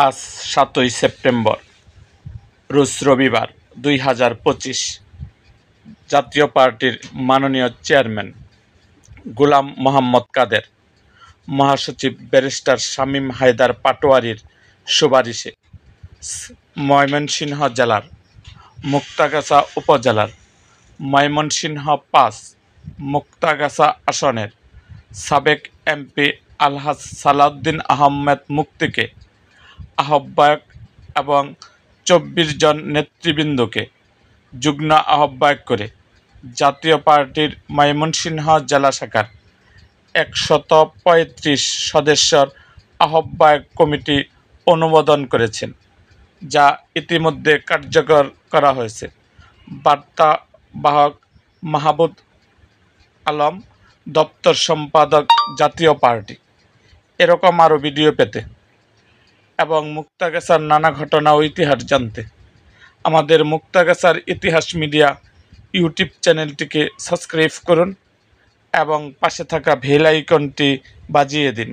আজ ৭ই সেপ্টেম্বর রোজ রবিবার ২০২৫। জাতীয় পার্টির মাননীয় চেয়ারম্যান গোলাম মোহাম্মদ কাদের, মহাসচিব ব্যারিস্টার শামীম হায়দার পাটোয়ারীর সুপারিশে ময়মনসিংহ জেলার মুক্তাগাছা উপজেলার ময়মনসিংহ ৫ মুক্তাগাছা আসনের সাবেক এমপি আলহাজ সালাউদ্দিন আহমেদ মুক্তিকে আহ্বায়ক এবং ২৪ জন নেতৃবৃন্দকে যুগ্ম আহ্বায়ক করে জাতীয় পার্টির ময়মনসিংহ জেলা শাখার ১৩৫ সদস্যের আহ্বায়ক কমিটি অনুমোদন করেছেন, যা ইতিমধ্যে কার্যকর করা হয়েছে। বার্তাবাহক মাহবুব আলম, দপ্তর সম্পাদক, জাতীয় পার্টি। এরকম আরও ভিডিও পেতে এবং মুক্তাগাছার নানা ঘটনা ও ইতিহাস জানতে আমাদের মুক্তাগাছার ইতিহাস মিডিয়া ইউটিউব চ্যানেলটিকে সাবস্ক্রাইব করুন এবং পাশে থাকা বেল আইকনটি বাজিয়ে দিন।